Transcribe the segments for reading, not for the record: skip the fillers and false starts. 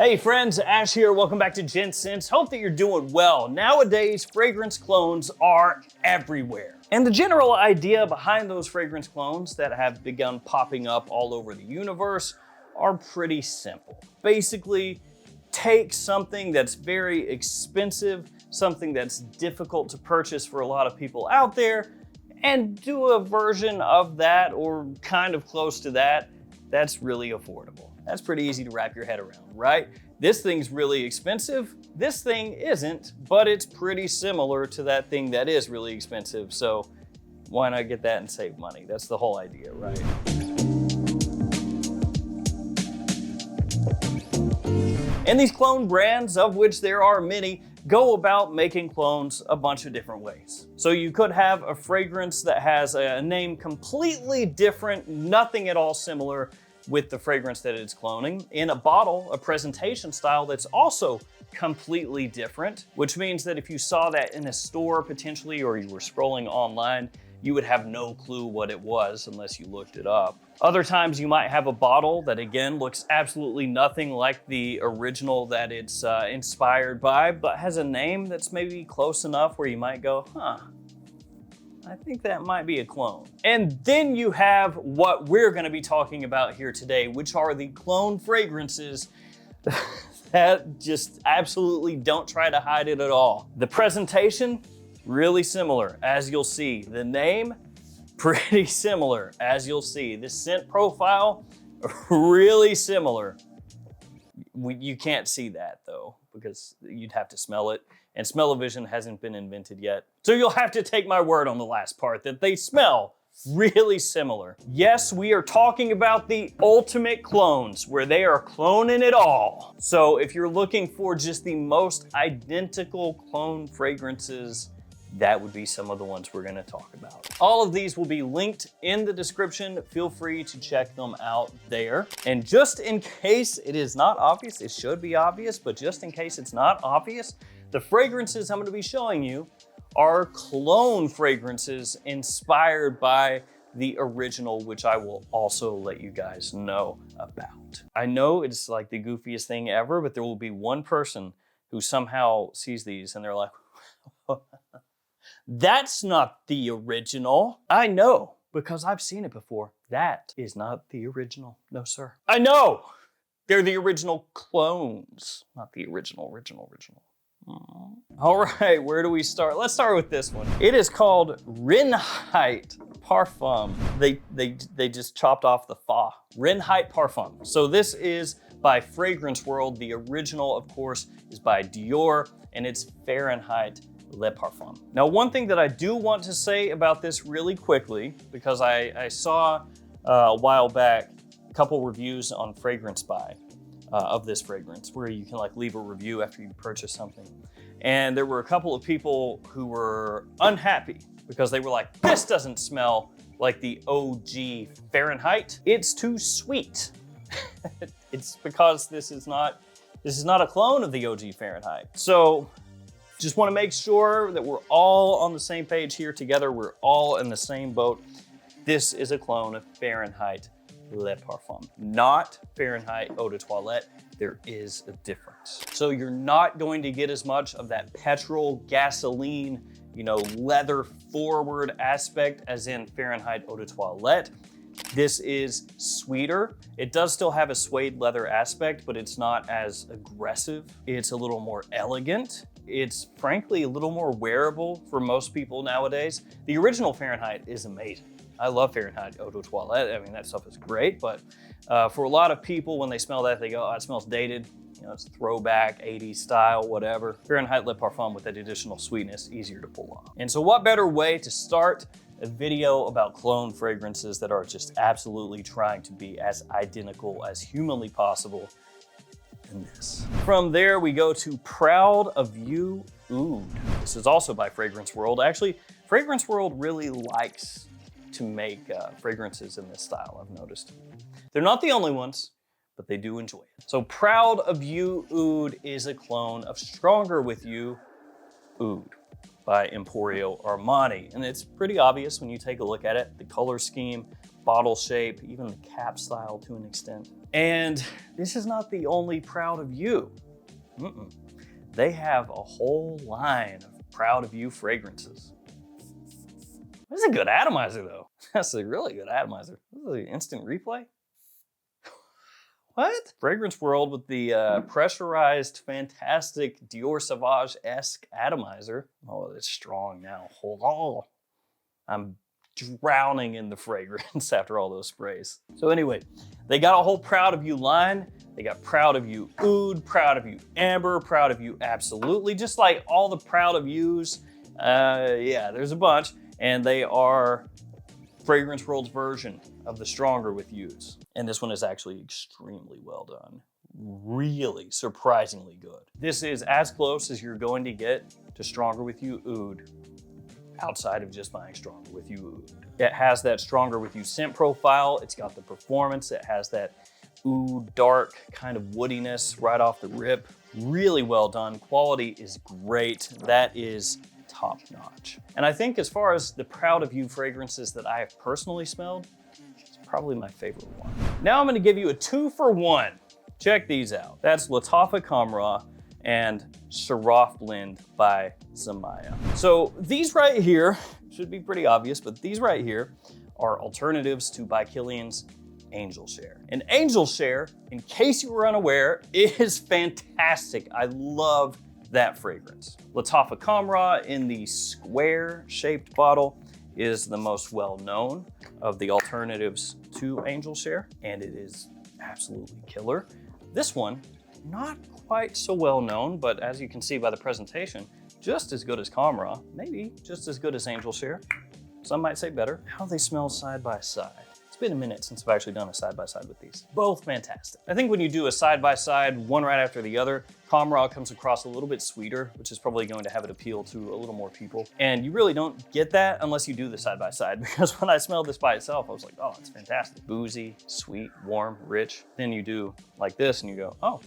Hey friends, Ash here. Welcome back to Gents. Hope that you're doing well. Nowadays, fragrance clones are everywhere. And the general idea behind those fragrance clones that have begun popping up all over the universe are pretty simple. Basically, take something that's very expensive, something that's difficult to purchase for a lot of people out there, and do a version of that or kind of close to that that's really affordable. That's pretty easy to wrap your head around, right? This thing's really expensive. This thing isn't, but it's pretty similar to that thing that is really expensive. So why not get that and save money? That's the whole idea, right? And these clone brands, of which there are many, go about making clones a bunch of different ways. So you could have a fragrance that has a name completely different, nothing at all similar with the fragrance that it's cloning. In a bottle, a presentation style that's also completely different, which means that if you saw that in a store potentially, or you were scrolling online, you would have no clue what it was unless you looked it up. Other times you might have a bottle that again looks absolutely nothing like the original that it's inspired by, but has a name that's maybe close enough where you might go, I think that might be a clone. And then you have what we're gonna be talking about here today, which are the clone fragrances that just absolutely don't try to hide it at all. The presentation, really similar, as you'll see. The name, pretty similar, as you'll see. The scent profile, really similar. You can't see that though, because you'd have to smell it, and smell-o-vision hasn't been invented yet. So you'll have to take my word on the last part, that they smell really similar. Yes, we are talking about the ultimate clones, where they are cloning it all. So if you're looking for just the most identical clone fragrances, that would be some of the ones we're gonna talk about. All of these will be linked in the description. Feel free to check them out there. And just in case it is not obvious, it should be obvious, but just in case it's not obvious, the fragrances I'm gonna be showing you are clone fragrances inspired by the original, which I will also let you guys know about. I know it's like the goofiest thing ever, but there will be one person who somehow sees these and they're like, that's not the original. I know, because I've seen it before. That is not the original. No, sir. I know. They're the original clones, not the original. All right, where do we start? Let's start with this one. It is called Reinheit Parfum. They just chopped off the fa. Reinheit Parfum. So this is by Fragrance World. The original, of course, is by Dior, and it's Fahrenheit Le Parfum. Now, one thing that I do want to say about this really quickly, because I saw a while back a couple reviews on Fragrance Buy of this fragrance, where you can like leave a review after you purchase something. And there were a couple of people who were unhappy because they were like, this doesn't smell like the OG Fahrenheit. It's too sweet. It's because this is not a clone of the OG Fahrenheit. So just want to make sure that we're all on the same page here together. We're all in the same boat. This is a clone of Fahrenheit Le Parfum, not Fahrenheit Eau de Toilette. There is a difference. So you're not going to get as much of that petrol, gasoline, leather forward aspect as in Fahrenheit Eau de Toilette. This is sweeter. It does still have a suede leather aspect, but it's not as aggressive. It's a little more elegant. It's frankly a little more wearable for most people nowadays. The original Fahrenheit is amazing. I love Fahrenheit Eau de Toilette. I mean, that stuff is great, but for a lot of people, when they smell that, they go, oh, it smells dated. It's throwback, 80s style, whatever. Fahrenheit Le Parfum with that additional sweetness, easier to pull off. And so what better way to start a video about clone fragrances that are just absolutely trying to be as identical as humanly possible than this. From there, we go to Proud of You Oud. This is also by Fragrance World. Actually, Fragrance World really likes to make fragrances in this style, I've noticed. They're not the only ones, but they do enjoy it. So Proud of You Oud is a clone of Stronger With You Oud by Imperium Armani. And it's pretty obvious when you take a look at it. The color scheme, bottle shape, even the cap style to an extent. And this is not the only Proud of You. They have a whole line of Proud of You fragrances. This is a good atomizer though. That's a really good atomizer. This is an instant replay. What? Fragrance World with the pressurized, fantastic Dior Sauvage-esque atomizer. Oh, it's strong now. Oh, I'm drowning in the fragrance after all those sprays. So anyway, they got a whole Proud of You line. They got Proud of You Oud, Proud of You Amber, Proud of You Absolutely, just like all the Proud of Yous. Yeah, there's a bunch, and they are Fragrance World's version of the Stronger with Yous. And this one is actually extremely well done. Really surprisingly good. This is as close as you're going to get to Stronger with You Oud outside of just buying Stronger with You Oud. It has that Stronger with You scent profile. It's got the performance. It has that oud dark kind of woodiness right off the rip. Really well done. Quality is great. That is top notch. And I think as far as the Proud of You fragrances that I have personally smelled, it's probably my favorite one. Now I'm gonna give you a 2-for-1. Check these out. That's Lattafa Kamra and Syrah Blend by Zamaya. So these right here, should be pretty obvious, but these right here are alternatives to By Kilian's Angel Share. And Angel Share, in case you were unaware, is fantastic. I love that fragrance. Lattafa Kamra in the square-shaped bottle is the most well-known of the alternatives to Angel Share, and it is absolutely killer. This one, not quite so well-known, but as you can see by the presentation, just as good as Kamra, maybe just as good as Angel Share. Some might say better. How they smell side by side. It's been a minute since I've actually done a side-by-side with these. Both fantastic. I think when you do a side-by-side, one right after the other, Kamra comes across a little bit sweeter, which is probably going to have it appeal to a little more people. And you really don't get that unless you do the side-by-side, because when I smelled this by itself, I was like, oh, it's fantastic. Boozy, sweet, warm, rich. Then you do like this and you go, oh,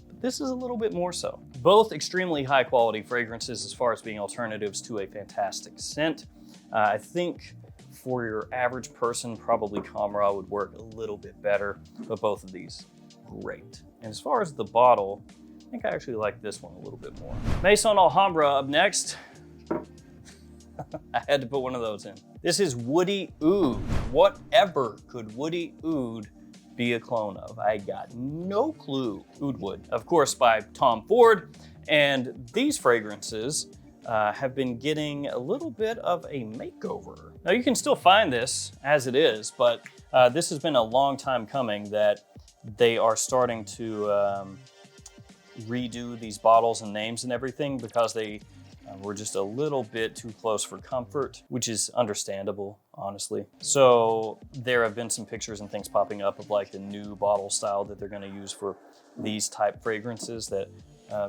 but this is a little bit more so. Both extremely high quality fragrances as far as being alternatives to a fantastic scent. I think for your average person, probably Kamra would work a little bit better, but both of these, great. And as far as the bottle, I think I actually like this one a little bit more. Maison Alhambra up next. I had to put one of those in. This is Woody Oud. Whatever could Woody Oud be a clone of? I got no clue. Oud Wood, of course, by Tom Ford. And these fragrances have been getting a little bit of a makeover. Now you can still find this as it is, but this has been a long time coming that they are starting to redo these bottles and names and everything because they were just a little bit too close for comfort, which is understandable, honestly. So there have been some pictures and things popping up of like the new bottle style that they're gonna use for these type fragrances that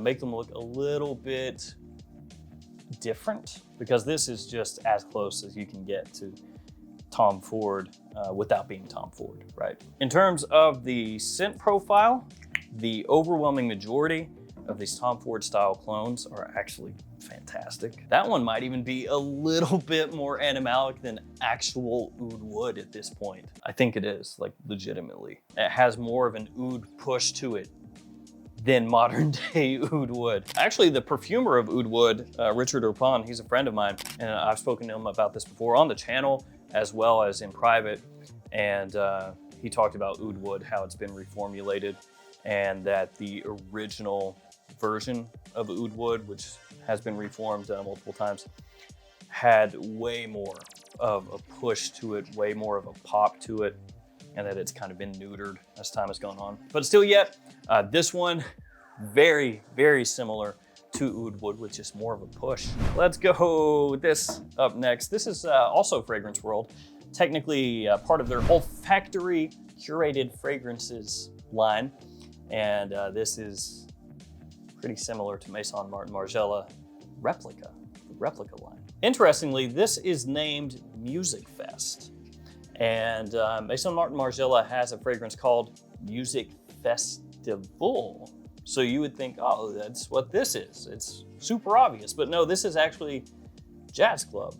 make them look a little bit different, because this is just as close as you can get to Tom Ford without being Tom Ford, right? In terms of the scent profile, the overwhelming majority of these Tom Ford style clones are actually fantastic. That one might even be a little bit more animalic than actual oud wood at this point. I think it is, like legitimately. It has more of an oud push to it than modern day oud wood. Actually, the perfumer of oud wood, Richard Urpon, he's a friend of mine, and I've spoken to him about this before on the channel as well as in private. And he talked about oud wood, how it's been reformulated, and that the original version of oud wood, which has been reformed multiple times, had way more of a push to it, way more of a pop to it, and that it's kind of been neutered as time has gone on. But still yet, this one, very, very similar to oud wood with just more of a push. Let's go this up next. This is also Fragrance World, technically part of their olfactory curated fragrances line. And this is pretty similar to Maison Martin Margiela Replica, the Replica line. Interestingly, this is named Music Fest. And Maison Martin Margiela has a fragrance called Music Festival. So you would think, oh, that's what this is. It's super obvious, but no, this is actually Jazz Club.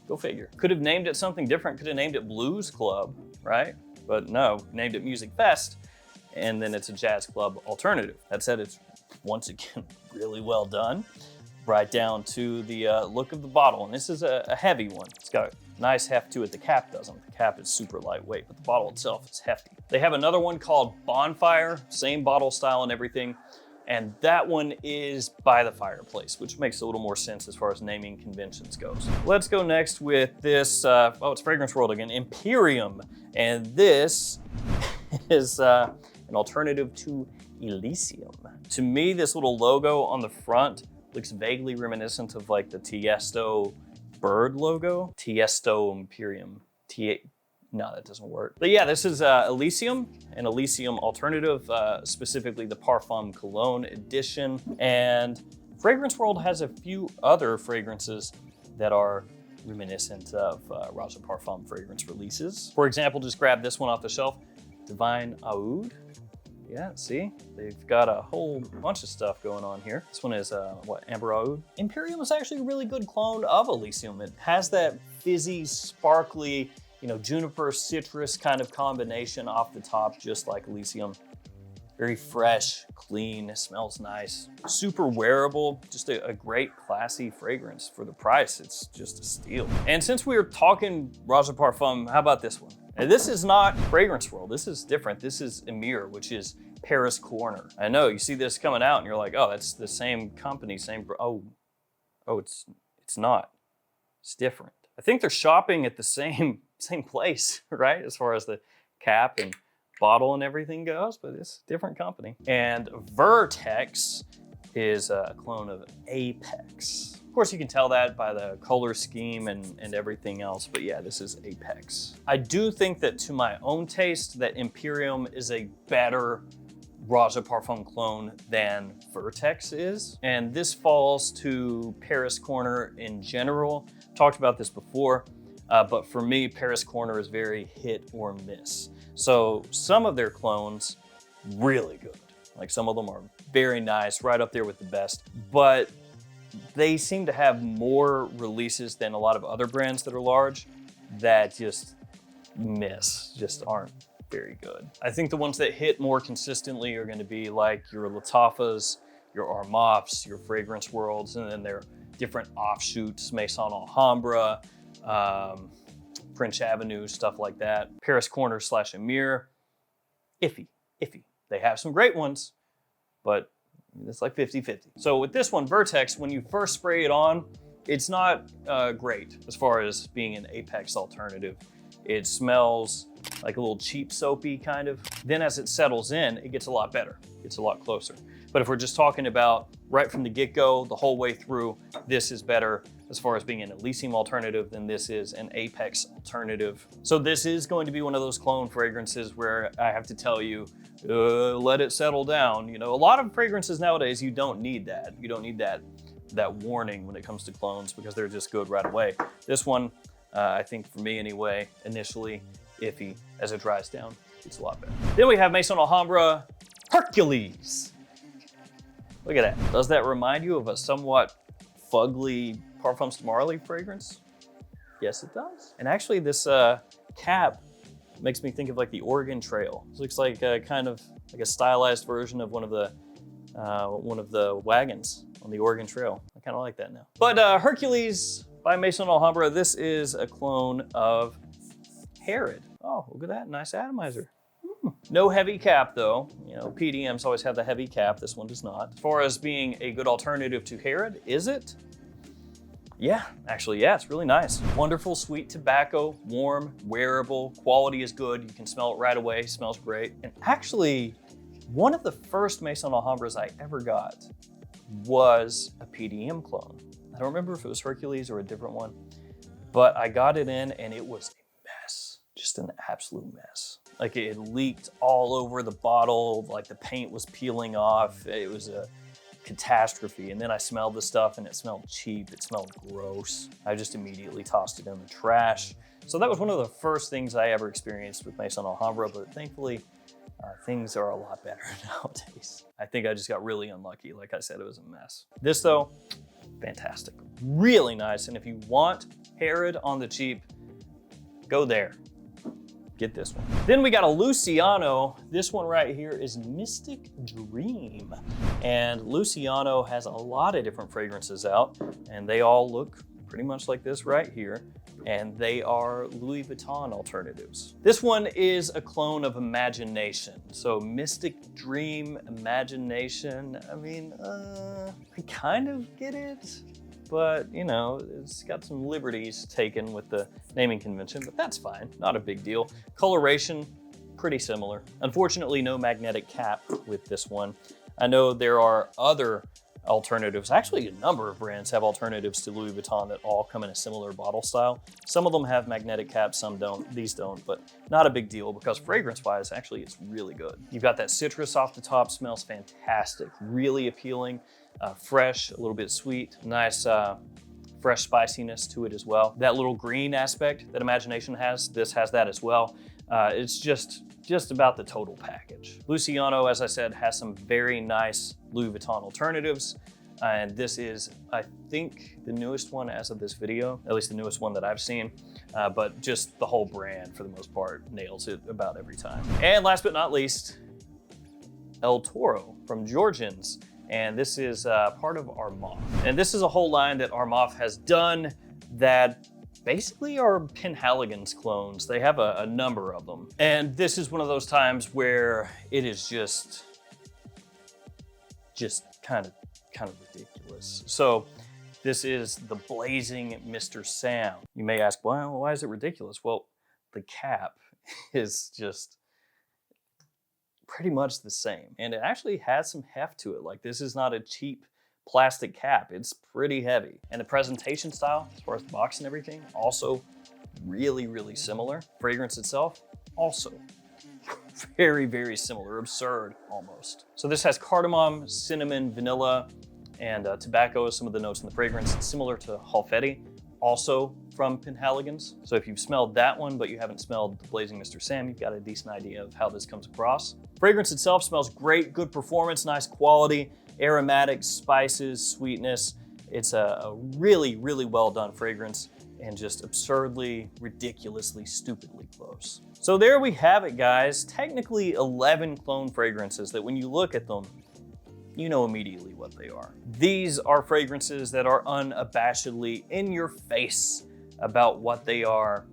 Go figure. Could have named it something different. Could have named it Blues Club, right? But no, named it Music Fest, and then it's a jazz club alternative. That said, it's once again really well done, right down to the look of the bottle. And this is a heavy one. It's got a nice heft to it. The cap doesn't. The cap is super lightweight, but the bottle itself is hefty. They have another one called Bonfire, same bottle style and everything. And that one is by the fireplace, which makes a little more sense as far as naming conventions goes. Let's go next with this, it's Fragrance World again, Imperium. And this is an alternative to Elysium. To me, this little logo on the front looks vaguely reminiscent of like the Tiesto bird logo. Tiesto Imperium. No, that doesn't work. But yeah, this is Elysium, an Elysium alternative, specifically the Parfum Cologne edition. And Fragrance World has a few other fragrances that are reminiscent of Raja Parfum fragrance releases. For example, just grab this one off the shelf, Divine Oud. Yeah, see? They've got a whole bunch of stuff going on here. This one is, Amber Oud. Imperium is actually a really good clone of Elysium. It has that fizzy, sparkly, juniper citrus kind of combination off the top, just like Elysium. Very fresh, clean, smells nice, super wearable, just a great classy fragrance for the price. It's just a steal. And since we were talking Raja Parfum, how about this one? And this is not Fragrance World. This is different. This is Emir, which is Paris Corner. I know you see this coming out and you're like, oh, that's the same company, it's not. It's different. I think they're shopping at the same place, right? As far as the cap and bottle and everything goes, but it's a different company. And Vertex is a clone of Apex. Of course, you can tell that by the color scheme and everything else, but yeah, this is Apex. I do think that to my own taste, that Imperium is a better Raja Parfum clone than Vertex is. And this falls to Paris Corner in general. Talked about this before, but for me, Paris Corner is very hit or miss. So some of their clones, really good. Like some of them are very nice, right up there with the best, but they seem to have more releases than a lot of other brands that are large that just aren't very good. I think the ones that hit more consistently are gonna be like your Latafas, your Armafs, your Fragrance Worlds, and then their different offshoots, Maison Alhambra, French Avenue, stuff like that. Paris Corner / Emir, iffy. They have some great ones, but it's like 50-50. So with this one, Vertex, when you first spray it on, it's not great as far as being an Apex alternative. It smells like a little cheap soapy kind of. Then as it settles in, it gets a lot better. It's a lot closer. But if we're just talking about right from the get-go, the whole way through, this is better as far as being an Elysium alternative than this is an Apex alternative. So this is going to be one of those clone fragrances where I have to tell you, let it settle down. A lot of fragrances nowadays, you don't need that. You don't need that warning when it comes to clones because they're just good right away. This one, I think for me anyway, initially iffy. As it dries down, it's a lot better. Then we have Maison Alhambra Hercules. Look at that. Does that remind you of a somewhat fugly Parfums de Marly fragrance? Yes, it does. And actually this cap makes me think of like the Oregon Trail. It looks like kind of like a stylized version of one of the wagons on the Oregon Trail. I kind of like that now. But Hercules by Maison Alhambra, this is a clone of Herod. Oh, look at that, nice atomizer. No heavy cap though. PDMs always have the heavy cap, this one does not. As far as being a good alternative to Herod, is it? Yeah, actually, yeah, it's really nice. Wonderful sweet tobacco, warm, wearable, quality is good. You can smell it right away, smells great. And actually, one of the first Maison Alhambras I ever got was a PDM clone. I don't remember if it was Hercules or a different one, but I got it in and it was a mess, just an absolute mess. Like it leaked all over the bottle, like the paint was peeling off. It was a catastrophe. And then I smelled the stuff and it smelled cheap, it smelled gross. I just immediately tossed it in the trash. So that was one of the first things I ever experienced with Maison Alhambra, but thankfully things are a lot better nowadays. I think I just got really unlucky. Like I said, it was a mess. This though, fantastic, really nice. And if you want Herod on the cheap, go there. get this one. Then we got a Luciano. This one right here is Mystic Dream. And Luciano has a lot of different fragrances out, and they all look pretty much like this right here. And they are Louis Vuitton alternatives. This one is a clone of Imagination. So Mystic Dream, Imagination. I mean, I kind of get it, but you know, it's got some liberties taken with the naming convention, but that's fine, not a big deal. Coloration, pretty similar. Unfortunately, no magnetic cap with this one. I know there are other alternatives. Actually, a number of brands have alternatives to Louis Vuitton that all come in a similar bottle style. Some of them have magnetic caps, some don't. These don't, but not a big deal because fragrance-wise, actually, it's really good. You've got that citrus off the top, smells fantastic, really appealing, fresh, a little bit sweet, nice fresh spiciness to it as well. That little green aspect that Imagination has, this has that as well. It's just about the total package. Luciano, as I said, has some very nice Louis Vuitton alternatives. And this is, I think, the newest one as of this video, at least the newest one that I've seen. But just the whole brand, for the most part, nails it about every time. And last but not least, El Toro from Georgians. And this is part of Armaf. And this is a whole line that Armaf has done that basically are Penhaligon's clones. They have a number of them. And this is one of those times where it is just kind of ridiculous. So this is the Blazing Mr. Sam. You may ask, well, why is it ridiculous? Well, the cap is just pretty much the same. And it actually has some heft to it. Like, this is not a cheap plastic cap. It's pretty heavy. And the presentation style, as far as the box and everything, also really, really similar. Fragrance itself, also very, very similar, absurd almost. So this has cardamom, cinnamon, vanilla, and tobacco as some of the notes in the fragrance. It's similar to Halfeti, also from Penhaligon's. So if you've smelled that one, but you haven't smelled the Blazing Mr. Sam, you've got a decent idea of how this comes across. Fragrance itself smells great, good performance, nice quality, aromatics, spices, sweetness. It's a really, really well done fragrance and just absurdly, ridiculously, stupidly close. So there we have it, guys. Technically 11 clone fragrances that when you look at them, you know immediately what they are. These are fragrances that are unabashedly in your face about what they are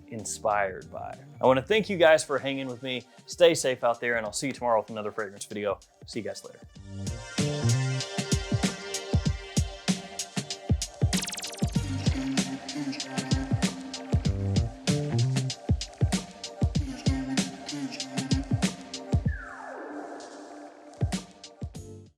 inspired by. I want to thank you guys for hanging with me. Stay safe out there, and I'll see you tomorrow with another fragrance video. See you guys later.